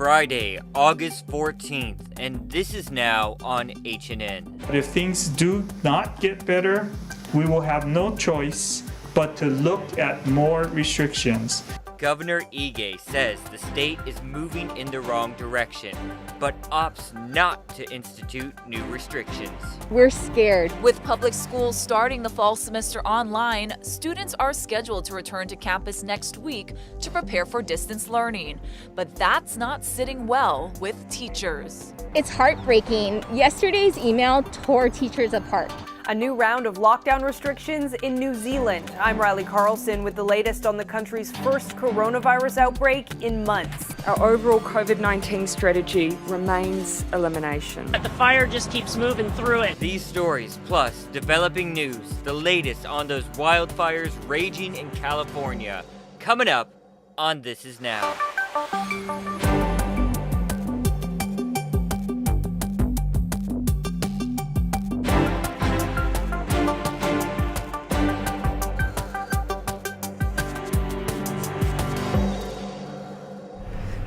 Friday, August 14th, and this is now on H&N. But if things do not get better, we will have no choice but to look at more restrictions. Governor Ige says the state is moving in the wrong direction, but opts not to institute new restrictions. We're scared. With public schools starting the fall semester online, students are scheduled to return to campus next week to prepare for distance learning. But that's not sitting well with teachers. It's heartbreaking. Yesterday's email tore teachers apart. A new round of lockdown restrictions in New Zealand. I'm Riley Carlson with the latest on the country's first coronavirus outbreak in months. Our overall COVID-19 strategy remains elimination. The fire just keeps moving through it. These stories, plus developing news, the latest on those wildfires raging in California, coming up on This Is Now.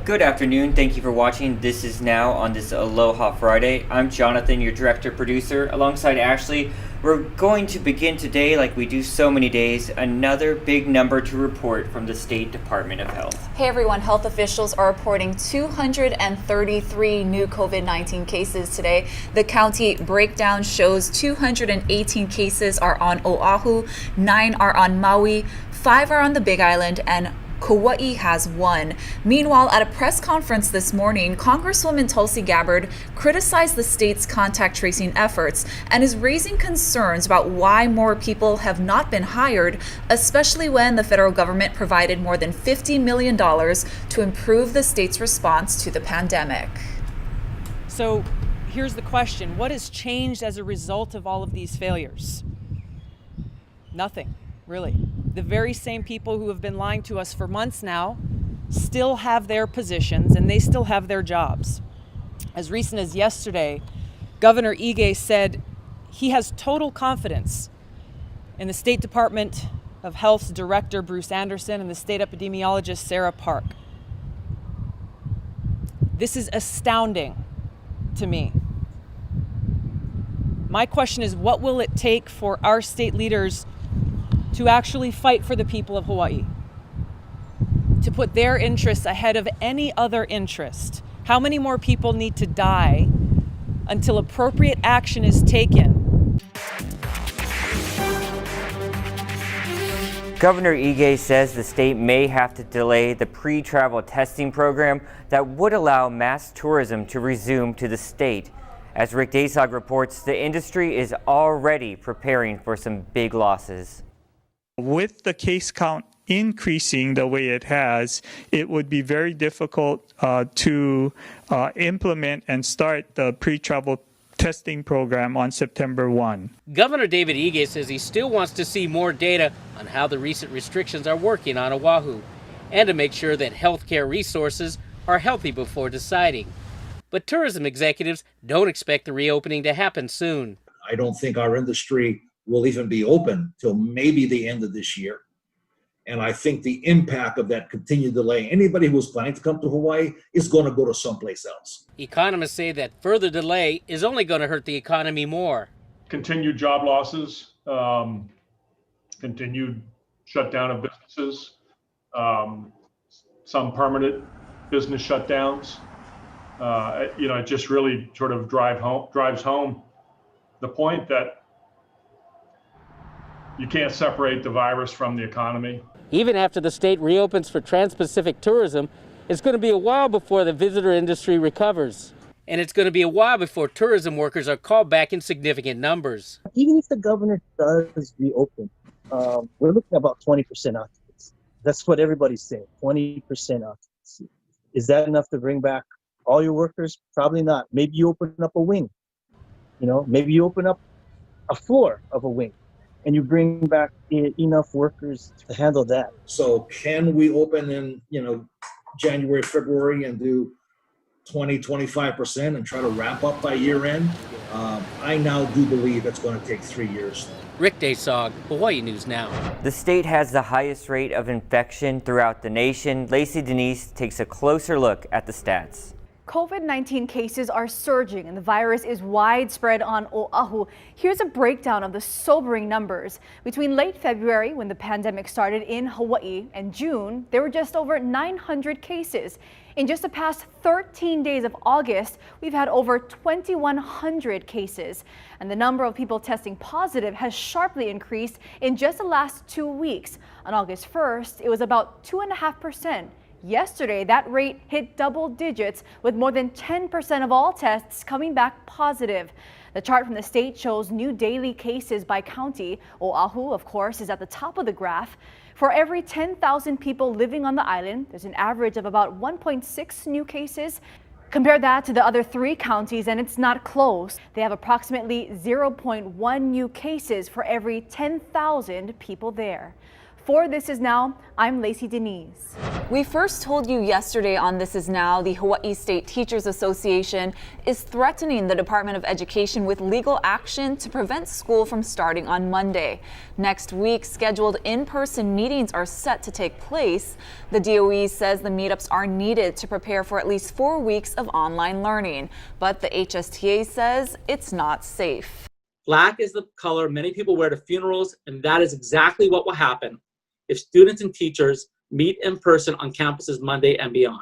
Good afternoon. Thank you for watching This Is Now on this Aloha Friday. I'm Jonathan, your director producer, alongside Ashley. We're going to begin today, like we do so many days, another big number to report from the State Department of Health. Hey everyone, health officials are reporting 233 new COVID-19 cases today. The county breakdown shows 218 cases are on Oahu, 9 are on Maui, 5 are on the Big Island, and Kauai has 1. Meanwhile, at a press conference this morning, Congresswoman Tulsi Gabbard criticized the state's contact tracing efforts and is raising concerns about why more people have not been hired, especially when the federal government provided more than $50 million to improve the state's response to the pandemic. So here's the question. What has changed as a result of all of these failures? Nothing, really. The very same people who have been lying to us for months now still have their positions and they still have their jobs. As recent as yesterday, Governor Ige said he has total confidence in the State Department of Health's director, Bruce Anderson, and the state epidemiologist, Sarah Park. This is astounding to me. My question is, what will it take for our state leaders to actually fight for the people of Hawaii, to put their interests ahead of any other interest? How many more people need to die until appropriate action is taken? Governor Ige says the state may have to delay the pre-travel testing program that would allow mass tourism to resume to the state. As Rick Dasog reports, the industry is already preparing for some big losses. With the case count increasing the way it has, it would be very difficult to implement and start the pre-travel testing program on September 1. Governor David Ige says he still wants to see more data on how the recent restrictions are working on Oahu and to make sure that healthcare resources are healthy before deciding. But tourism executives don't expect the reopening to happen soon. I don't think our industry will even be open till maybe the end of this year. And I think the impact of that continued delay, anybody who was planning to come to Hawaii is going to go to someplace else. Economists say that further delay is only going to hurt the economy more. Continued job losses, continued shutdown of businesses, some permanent business shutdowns. It just really sort of drives home the point that you can't separate the virus from the economy. Even after the state reopens for trans-Pacific tourism, it's going to be a while before the visitor industry recovers. And it's going to be a while before tourism workers are called back in significant numbers. Even if the governor does reopen, we're looking at about 20% occupancy. That's what everybody's saying, 20% occupancy. Is that enough to bring back all your workers? Probably not. Maybe you open up a wing. Maybe you open up a floor of a wing, and you bring back enough workers to handle that. So can we open in, January, February and do 20-25% and try to wrap up by year end. I now do believe it's going to take 3 years. Rick Desog, Hawaii News Now. The state has the highest rate of infection throughout the nation. Lacey Denise takes a closer look at the stats. COVID-19 cases are surging and the virus is widespread on Oahu. Here's a breakdown of the sobering numbers. Between late February, when the pandemic started in Hawaii, and June, there were just over 900 cases. In just the past 13 days of August, we've had over 2,100 cases. And the number of people testing positive has sharply increased in just the last 2 weeks. On August 1st, it was about 2.5%. Yesterday, that rate hit double digits, with more than 10% of all tests coming back positive. The chart from the state shows new daily cases by county. Oahu, of course, is at the top of the graph. For every 10,000 people living on the island, there's an average of about 1.6 new cases. Compare that to the other 3 counties and it's not close. They have approximately 0.1 new cases for every 10,000 people there. For This Is Now, I'm Lacey Denise. We first told you yesterday on This Is Now, the Hawaii State Teachers Association is threatening the Department of Education with legal action to prevent school from starting on Monday. Next week, scheduled in-person meetings are set to take place. The DOE says the meetups are needed to prepare for at least 4 weeks of online learning, but the HSTA says it's not safe. Black is the color many people wear to funerals, and that is exactly what will happen if students and teachers meet in person on campuses Monday and beyond.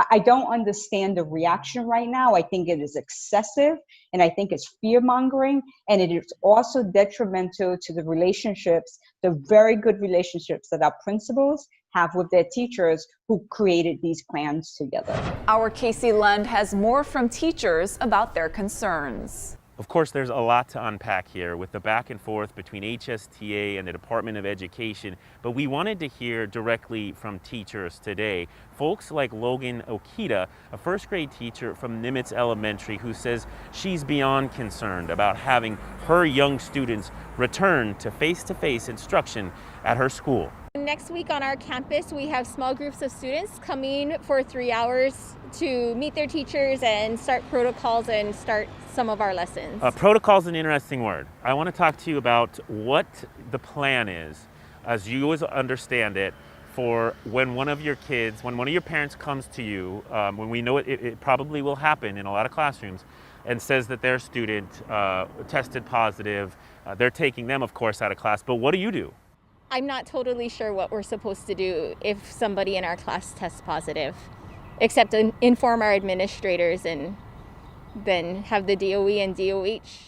I don't understand the reaction right now. I think it is excessive, and I think it's fear-mongering, and it is also detrimental to the relationships, the very good relationships that our principals have with their teachers who created these plans together. Our Casey Lund has more from teachers about their concerns. Of course, there's a lot to unpack here with the back and forth between HSTA and the Department of Education, but we wanted to hear directly from teachers today. Folks like Logan Okita, a first grade teacher from Nimitz Elementary, who says she's beyond concerned about having her young students return to face-to-face instruction at her school. Next week on our campus, we have small groups of students coming for 3 hours to meet their teachers and start protocols and start some of our lessons. Protocol is an interesting word. I want to talk to you about what the plan is, as you always understand it, for when one of your kids, when one of your parents comes to you, when we know it probably will happen in a lot of classrooms, and says that their student tested positive. They're taking them, of course, out of class, but what do you do? I'm not totally sure what we're supposed to do if somebody in our class tests positive, except to inform our administrators and then have the DOE and DOH.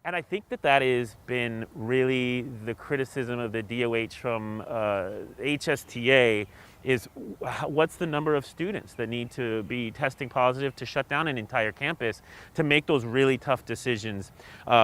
And I think that has been really the criticism of the DOH from HSTA is what's the number of students that need to be testing positive to shut down an entire campus to make those really tough decisions.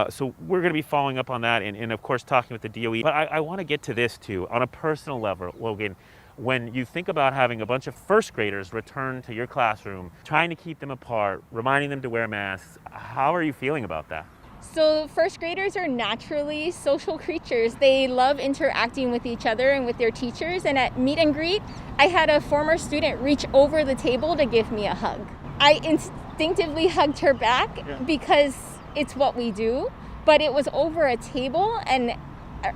So we're going to be following up on that and of course talking with the DOE. But I want to get to this too, on a personal level, Logan. When you think about having a bunch of first graders return to your classroom, trying to keep them apart, reminding them to wear masks, how are you feeling about that? So first graders are naturally social creatures. They love interacting with each other and with their teachers. And at meet and greet, I had a former student reach over the table to give me a hug. I instinctively hugged her back because it's what we do, but it was over a table, and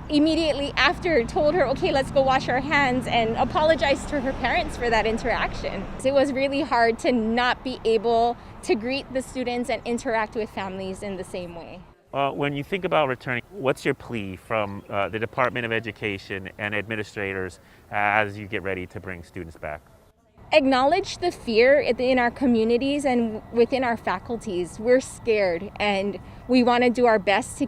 immediately after told her, okay, let's go wash our hands, and apologized to her parents for that interaction. It was really hard to not be able to greet the students and interact with families in the same way. When you think about returning, what's your plea from the Department of Education and administrators as you get ready to bring students back? Acknowledge the fear in our communities and within our faculties. We're scared and we want to do our best to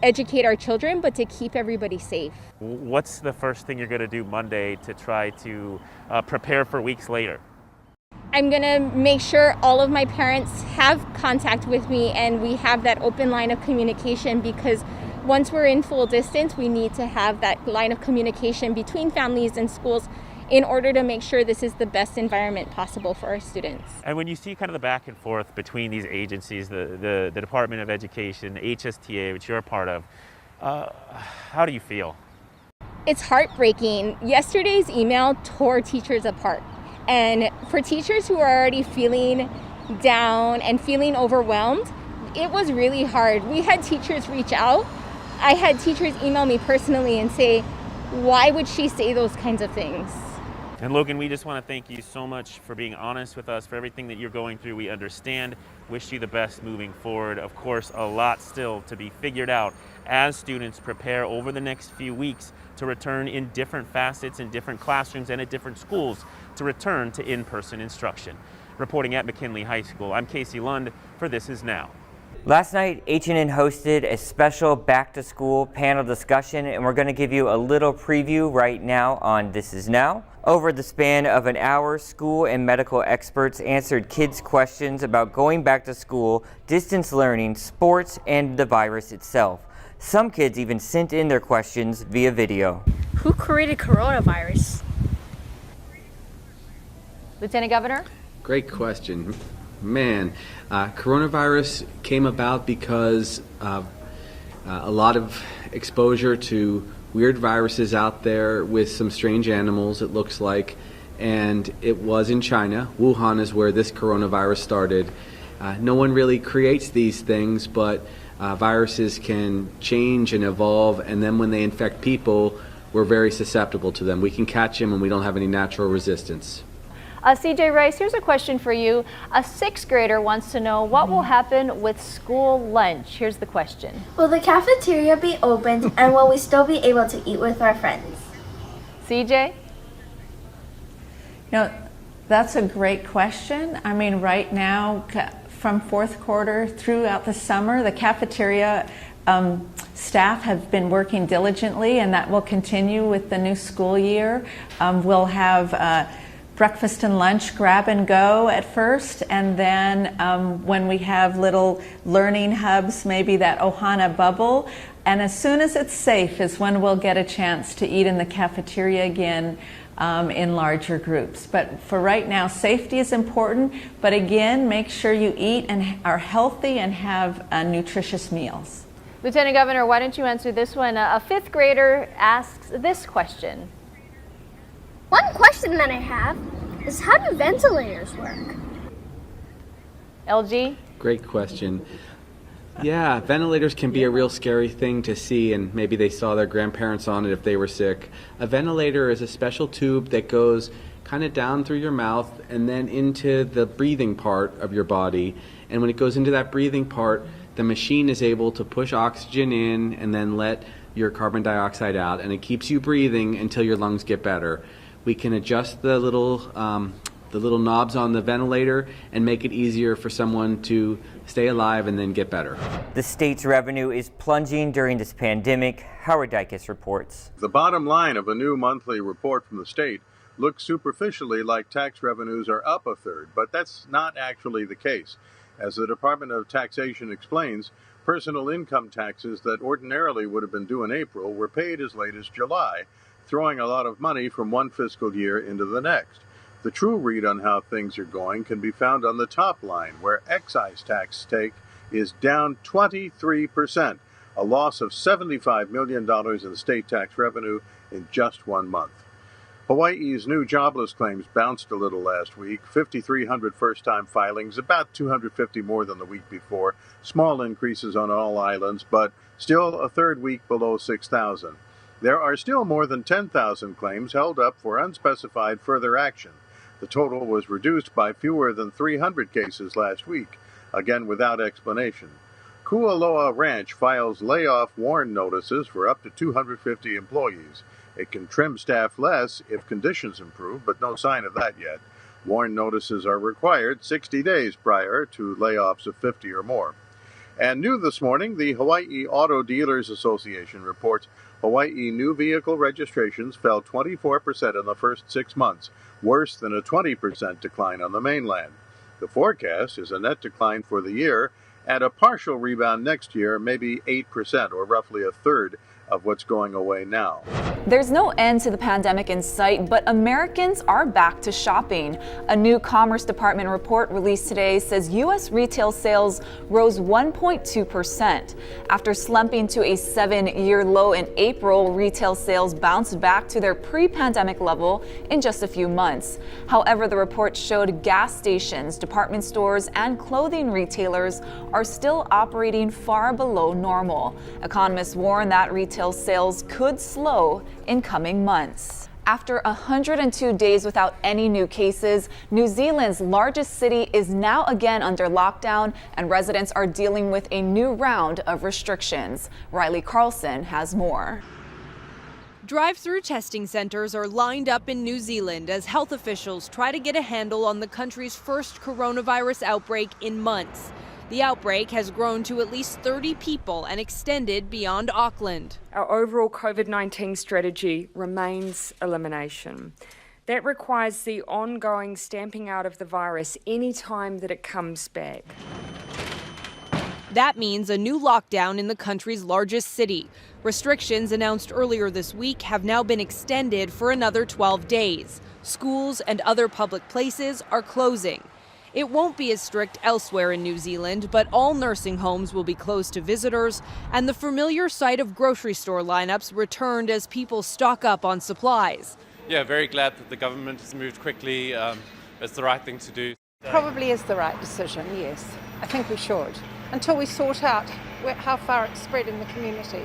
educate our children, but to keep everybody safe. What's the first thing you're going to do Monday to try to prepare for weeks later? I'm going to make sure all of my parents have contact with me and we have that open line of communication, because once we're in full distance, we need to have that line of communication between families and schools in order to make sure this is the best environment possible for our students. And when you see kind of the back and forth between these agencies, the Department of Education, HSTA, which you're a part of, how do you feel? It's heartbreaking. Yesterday's email tore teachers apart. And for teachers who are already feeling down and feeling overwhelmed, it was really hard. We had teachers reach out. I had teachers email me personally and say, why would she say those kinds of things? And Logan, we just want to thank you so much for being honest with us, for everything that you're going through. We understand, wish you the best moving forward. Of course, a lot still to be figured out as students prepare over the next few weeks to return in different facets, in different classrooms and at different schools to return to in-person instruction. Reporting at McKinley High School, I'm Casey Lund for This Is Now. Last night, H&N hosted a special back-to-school panel discussion, and we're going to give you a little preview right now on This Is Now. Over the span of an hour, school and medical experts answered kids' questions about going back to school, distance learning, sports, and the virus itself. Some kids even sent in their questions via video. Who created coronavirus? Lieutenant Governor? Great question. Man, coronavirus came about because of a lot of exposure to weird viruses out there with some strange animals, it looks like, and it was in China. Wuhan is where this coronavirus started. No one really creates these things, but viruses can change and evolve, and then when they infect people, we're very susceptible to them. We can catch them and we don't have any natural resistance. CJ Rice, here's a question for you. A 6th grader wants to know what will happen with school lunch. Here's the question. Will the cafeteria be opened and will we still be able to eat with our friends? CJ? No, that's a great question. I mean, right now, from 4th quarter throughout the summer, the cafeteria staff have been working diligently, and that will continue with the new school year. We'll have breakfast and lunch grab and go at first, and then when we have little learning hubs, maybe that Ohana bubble, and as soon as it's safe is when we'll get a chance to eat in the cafeteria again in larger groups. But for right now, safety is important, but again, make sure you eat and are healthy and have nutritious meals. Lieutenant Governor, why don't you answer this one? A 5th grader asks this question. One question that I have is, how do ventilators work? LG? Great question. Yeah, ventilators can be a real scary thing to see, and maybe they saw their grandparents on it if they were sick. A ventilator is a special tube that goes kind of down through your mouth and then into the breathing part of your body. And when it goes into that breathing part, the machine is able to push oxygen in and then let your carbon dioxide out, and it keeps you breathing until your lungs get better. We can adjust the little knobs on the ventilator and make it easier for someone to stay alive and then get better. The state's revenue is plunging during this pandemic. Howard Dykes reports. The bottom line of a new monthly report from the state looks superficially like tax revenues are up a third, but that's not actually the case. As the Department of Taxation explains, personal income taxes that ordinarily would have been due in April were paid as late as July, throwing a lot of money from one fiscal year into the next. The true read on how things are going can be found on the top line, where excise tax take is down 23%, a loss of $75 million in state tax revenue in just 1 month. Hawaii's new jobless claims bounced a little last week, 5,300 first-time filings, about 250 more than the week before, small increases on all islands, but still a third week below 6,000. There are still more than 10,000 claims held up for unspecified further action. The total was reduced by fewer than 300 cases last week, again without explanation. Kualoa Ranch files layoff warn notices for up to 250 employees. It can trim staff less if conditions improve, but no sign of that yet. Warn notices are required 60 days prior to layoffs of 50 or more. And new this morning, the Hawaii Auto Dealers Association reports Hawaii new vehicle registrations fell 24% in the first 6 months, worse than a 20% decline on the mainland. The forecast is a net decline for the year and a partial rebound next year, maybe 8%, or roughly a third, of what's going away now. There's no end to the pandemic in sight, but Americans are back to shopping. A new Commerce Department report released today says U.S. retail sales rose 1.2%. After slumping to a 7-year low in April, retail sales bounced back to their pre-pandemic level in just a few months. However, the report showed gas stations, department stores, and clothing retailers are still operating far below normal. Economists warn that retail sales could slow in coming months. After 102 days without any new cases, New Zealand's largest city is now again under lockdown, and residents are dealing with a new round of restrictions. Riley Carlson has more. Drive-through testing centers are lined up in New Zealand as health officials try to get a handle on the country's first coronavirus outbreak in months. The outbreak has grown to at least 30 people and extended beyond Auckland. Our overall COVID-19 strategy remains elimination. That requires the ongoing stamping out of the virus any time that it comes back. That means a new lockdown in the country's largest city. Restrictions announced earlier this week have now been extended for another 12 days. Schools and other public places are closing. It won't be as strict elsewhere in New Zealand, but all nursing homes will be closed to visitors, and the familiar sight of grocery store lineups returned as people stock up on supplies. Yeah, very glad that the government has moved quickly. It's the right thing to do. Probably is the right decision, yes. I think we should, until we sort out how far it's spread in the community.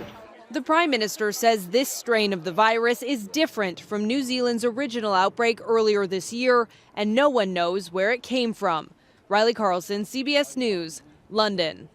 The Prime Minister says this strain of the virus is different from New Zealand's original outbreak earlier this year, and no one knows where it came from. Riley Carlson, CBS News, London.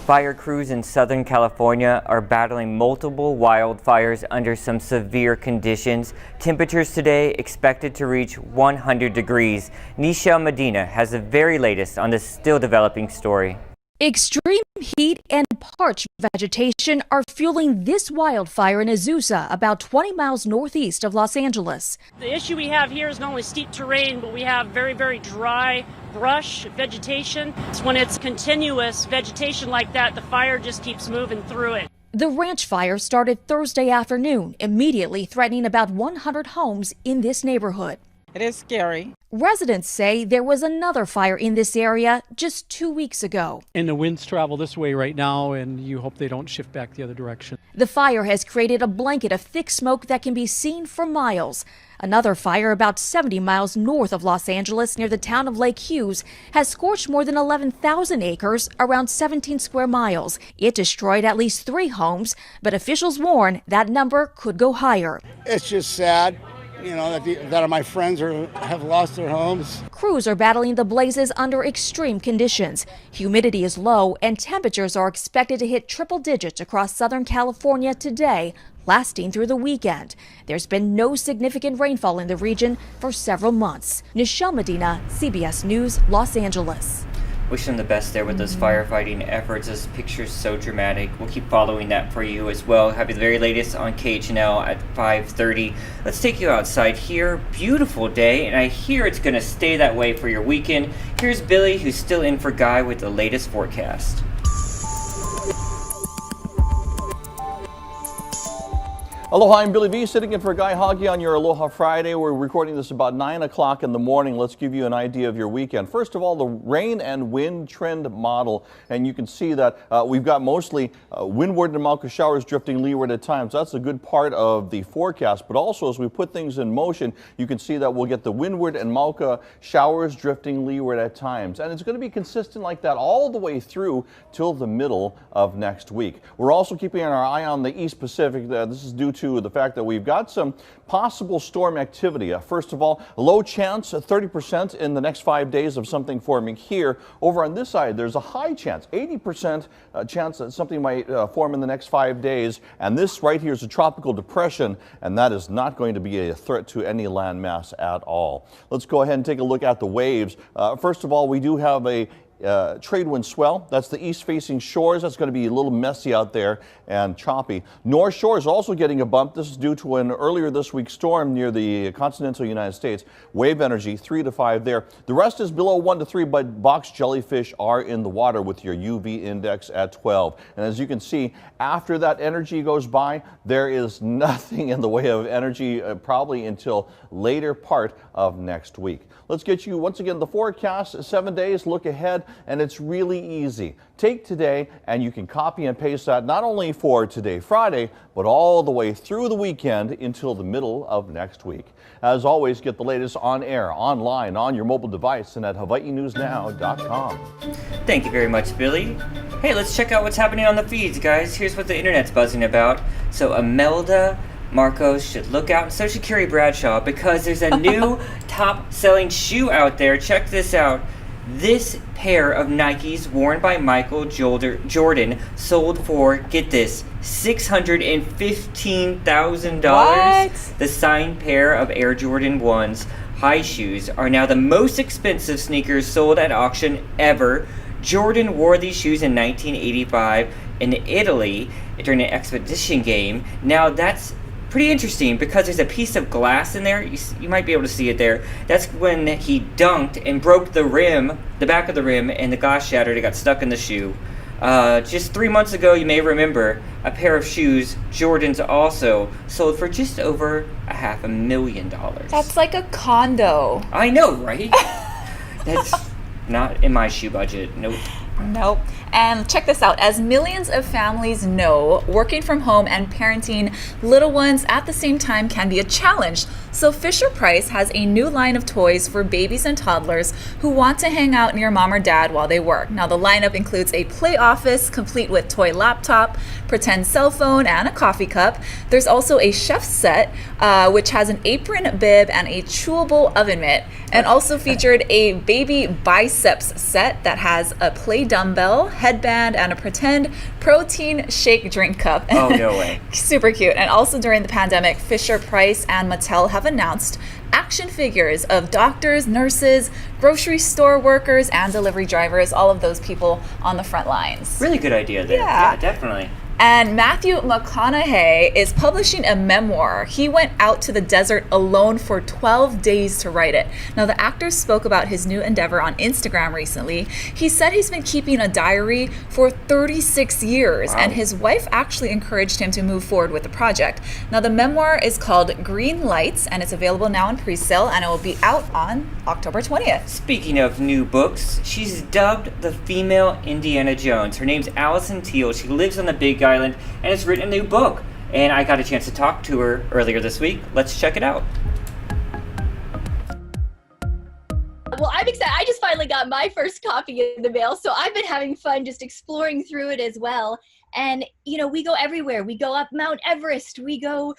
Fire crews in Southern California are battling multiple wildfires under some severe conditions. Temperatures today expected to reach 100 degrees. Nichelle Medina has the very latest on this still developing story. Extreme heat and parched vegetation are fueling this wildfire in Azusa, about 20 miles northeast of Los Angeles. The issue we have here is not only steep terrain, but we have very, very dry brush vegetation. It's when it's continuous vegetation like that, the fire just keeps moving through it. The ranch fire started Thursday afternoon, immediately threatening about 100 homes in this neighborhood. It is scary. Residents say there was another fire in this area just 2 weeks ago. And the winds travel this way right now, and you hope they don't shift back the other direction. The fire has created a blanket of thick smoke that can be seen for miles. Another fire about 70 miles north of Los Angeles near the town of Lake Hughes has scorched more than 11,000 acres, around 17 square miles. It destroyed at least 3 homes, but officials warn that number could go higher. It's just sad. You know, that my friends have lost their homes. Crews are battling the blazes under extreme conditions. Humidity is low and temperatures are expected to hit triple digits across Southern California today, lasting through the weekend. There's been no significant rainfall in the region for several months. Nichelle Medina, CBS News, Los Angeles. Wish them the best there with those firefighting efforts. This picture's so dramatic. We'll keep following that for you as well. Have the very latest on KHNL at 5:30. Let's take you outside here. Beautiful day, and I hear it's going to stay that way for your weekend. Here's Billy, who's still in for Guy with the latest forecast. Aloha, I'm Billy V, sitting in for Guy Hoggy on your Aloha Friday. We're recording this about 9 o'clock in the morning. Let's give you an idea of your weekend. First of all, the rain and wind trend model, and you can see that we've got mostly windward and Mauka showers drifting leeward at times. That's a good part of the forecast, but also as we put things in motion, you can see that we'll get the windward and Mauka showers drifting leeward at times. And it's going to be consistent like that all the way through till the middle of next week. We're also keeping our eye on the East Pacific. This is due to the fact that we've got some possible storm activity. First of all, a low chance, 30% in the next 5 days of something forming here. Over on this side, there's a high chance, 80% chance that something might form in the next 5 days. And this right here is a tropical depression, and that is not going to be a threat to any landmass at all. Let's go ahead and take a look at the waves. First of all, we do have a trade wind swell. That's the east-facing shores. That's going to be a little messy out there and choppy. North Shore is also getting a bump. This is due to an earlier this week storm near the continental United States. Wave energy 3 to 5 there. The rest is below 1 to 3, but box jellyfish are in the water with your UV index at 12. And as you can see, after that energy goes by, there is nothing in the way of energy probably until later part of next week. Let's get you once again the forecast, 7 days, look ahead, and it's really easy. Take today and you can copy and paste that not only for today, Friday, but all the way through the weekend until the middle of next week. As always, get the latest on air, online, on your mobile device, and at HawaiiNewsNow.com. Thank you very much, Billy. Hey, let's check out what's happening on the feeds, guys. Here's what the internet's buzzing about. So Imelda Marcos should look out, and so should Carrie Bradshaw, because there's a new top-selling shoe out there. Check this out. This pair of Nikes worn by Michael Jordan sold for, get this, $615,000. The signed pair of Air Jordan 1s high shoes are now the most expensive sneakers sold at auction ever. Jordan wore these shoes in 1985 in Italy during an expedition game. Now that's pretty interesting because there's a piece of glass in there. You might be able to see it there. That's when he dunked and broke the rim, the back of the rim, and the glass shattered. It got stuck in the shoe. Just 3 months ago, you may remember, a pair of shoes, Jordans, also sold for just over $500,000. That's like a condo. I know, right? That's not in my shoe budget. Nope. Nope. And check this out. As millions of families know, working from home and parenting little ones at the same time can be a challenge. So Fisher-Price has a new line of toys for babies and toddlers who want to hang out near mom or dad while they work. Now the lineup includes a play office complete with toy laptop, pretend cell phone, and a coffee cup. There's also a chef's set, which has an apron, bib, and a chewable oven mitt, and also featured a baby biceps set that has a play dumbbell, headband, and a pretend protein shake drink cup. Oh, no way. Super cute. And also during the pandemic, Fisher-Price and Mattel have announced action figures of doctors, nurses, grocery store workers, and delivery drivers, all of those people on the front lines. Really good idea there. Yeah, definitely. And Matthew McConaughey is publishing a memoir. He went out to the desert alone for 12 days to write it. Now, the actor spoke about his new endeavor on Instagram recently. He said he's been keeping a diary for 36 years, and his wife actually encouraged him to move forward with the project. Now, the memoir is called Green Lights, and it's available now in pre-sale, and it will be out on October 20th. Speaking of new books, she's dubbed the female Indiana Jones. Her name's Allison Teal. She lives on the Big Island and has written a new book. And I got a chance to talk to her earlier this week. Let's check it out. Well, I'm excited. I just finally got my first copy in the mail, so I've been having fun just exploring through it as well. And, you know, we go everywhere. We go up Mount Everest. We go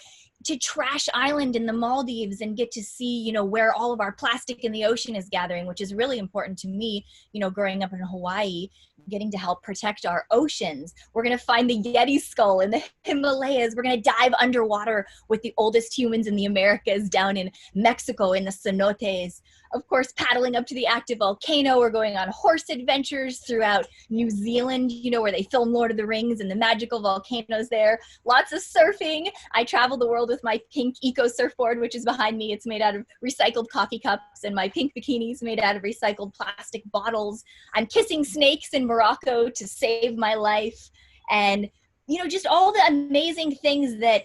to Trash Island in the Maldives and get to see, you know, where all of our plastic in the ocean is gathering, which is really important to me, you know, growing up in Hawaii, getting to help protect our oceans. We're going to find the Yeti skull in the Himalayas. We're going to dive underwater with the oldest humans in the Americas down in Mexico in the cenotes. Of course, paddling up to the active volcano. We're going on horse adventures throughout New Zealand, you know, where they film Lord of the Rings and the magical volcanoes there. Lots of surfing. I travel the world with my pink eco surfboard, which is behind me. It's made out of recycled coffee cups, and my pink bikinis made out of recycled plastic bottles. I'm kissing snakes in Morocco to save my life. And, you know, just all the amazing things that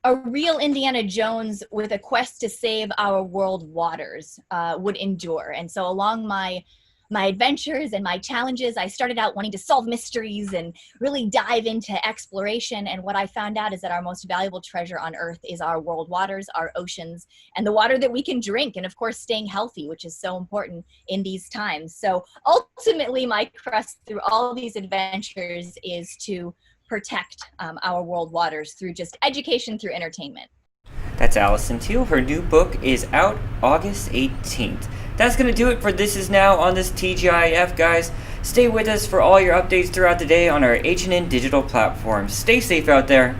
a real Indiana Jones with a quest to save our world waters would endure. And so along my adventures and my challenges, I started out wanting to solve mysteries and really dive into exploration. And what I found out is that our most valuable treasure on Earth is our world waters, our oceans, and the water that we can drink. And of course, staying healthy, which is so important in these times. So ultimately, my quest through all these adventures is to protect our world waters through just education, through entertainment. That's Allison Teal. Her new book is out August 18th. That's going to do it for This Is Now on this TGIF, guys. Stay with us for all your updates throughout the day on our H&N digital platforms. Stay safe out there.